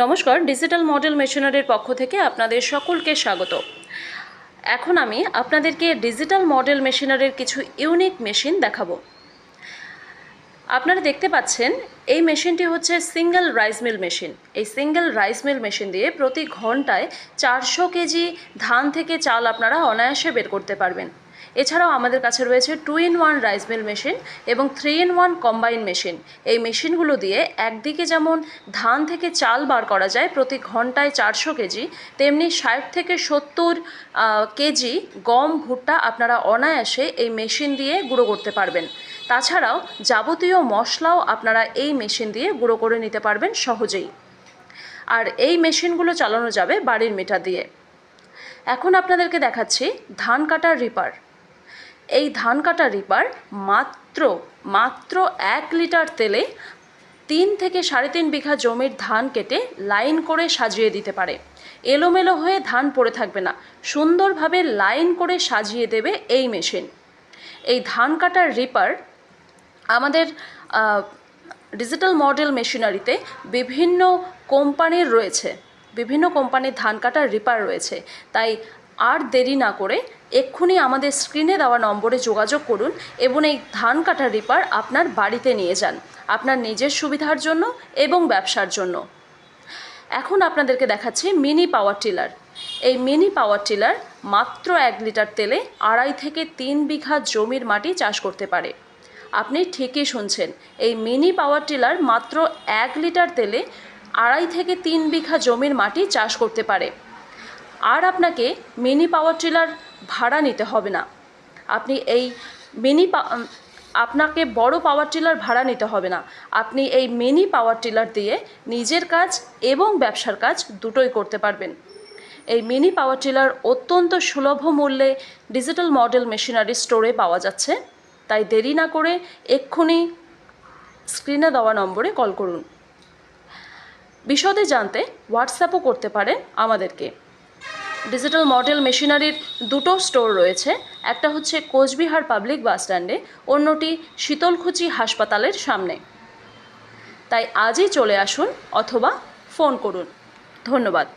নমস্কার, digital model মেশিনারির পক্ষ থেকে আপনাদের সকলকে স্বাগত। এখন আমি আপনাদেরকে ডিজিটাল মডেল মেশিনারির কিছু ইউনিক মেশিন দেখাবো। আপনারা দেখতে পাচ্ছেন এই মেশিনটি হচ্ছে সিঙ্গেল রাইস মিল মেশিন। এই সিঙ্গেল রাইস মিল মেশিন দিয়ে প্রতি ঘন্টায় 400 কেজি ধান থেকে চাল আপনারা অনায়াসে বের করতে পারবেন। এছাড়াও আমাদের কাছে রয়েছে 2-in-1 রাইস মিল মেশিন এবং 3-in-1 কম্বাইন মেশিন। এই মেশিনগুলো দিয়ে একদিকে যেমন ধান থেকে চাল বার করা যায় প্রতি ঘন্টায় 400 কেজি, তেমনি 60 থেকে 70 কেজি গম ভুট্টা আপনারা অনায়াসে এই মেশিন দিয়ে গুঁড়ো করতে পারবেন। তাছাড়াও যাবতীয় মশলাও আপনারা এই মেশিন দিয়ে গুঁড়ো করে নিতে পারবেন সহজেই। আর এই মেশিনগুলো চালানো যাবে বাড়ির মিটার দিয়ে। এখন আপনাদেরকে দেখাচ্ছি ধান কাটার রিপার। এই ধান কাটার রিপার মাত্র 1 লিটার তেলে 3 থেকে 3.5 বিঘা জমির ধান কেটে লাইন করে সাজিয়ে দিতে পারে। এলোমেলো হয়ে ধান পড়ে থাকবে না, সুন্দরভাবে লাইন করে সাজিয়ে দেবে এই মেশিন। এই ধান কাটার রিপার আমাদের ডিজিটাল মডেল মেশিনারিতে বিভিন্ন কোম্পানির রয়েছে, বিভিন্ন কোম্পানির ধান কাটার রিপার রয়েছে। তাই আর দেরি না করে এক্ষুনি আমাদের স্ক্রিনে দেওয়া নম্বরে যোগাযোগ করুন এবং এই ধান কাটার রিপার আপনার বাড়িতে নিয়ে যান, আপনার নিজের সুবিধার জন্য এবং ব্যবসার জন্য। এখন আপনাদেরকে দেখাচ্ছি মিনি পাওয়ার টিলার। এই মিনি পাওয়ার টিলার মাত্র 1 লিটার তেলে 2.5 থেকে 3 বিঘা জমির মাটি চাষ করতে পারে। আপনি ঠিকই শুনছেন, এই মিনি পাওয়ার টিলার মাত্র 1 লিটার তেলে 2.5 থেকে 3 বিঘা জমির মাটি চাষ করতে পারে। আর আপনাকে মিনি পাওয়ার টিলার ভাড়া নিতে হবে না। আপনি এই আপনাকে বড় পাওয়ার টিলার ভাড়া নিতে হবে না। আপনি এই মিনি পাওয়ার টিলার দিয়ে নিজের কাজ এবং ব্যবসার কাজ দুটোই করতে পারবেন। এই মিনি পাওয়ার টিলার অত্যন্ত সুলভ মূল্যে ডিজিটাল মডেল মেশিনারি স্টোরে পাওয়া যাচ্ছে। তাই দেরি না করে এক্ষুনি স্ক্রিনে দেওয়া নম্বরে কল করুন। বিশদে জানতে হোয়াটসঅ্যাপও করতে পারেন আমাদেরকে। ডিজিটাল মডেল মেশিনারির দুটো স্টোর রয়েছে, একটা হচ্ছে কোচবিহার পাবলিক বাস স্ট্যান্ডে, অন্যটি শীতলকুচি হাসপাতালের সামনে। তাই আজই চলে আসুন অথবা ফোন করুন। ধন্যবাদ।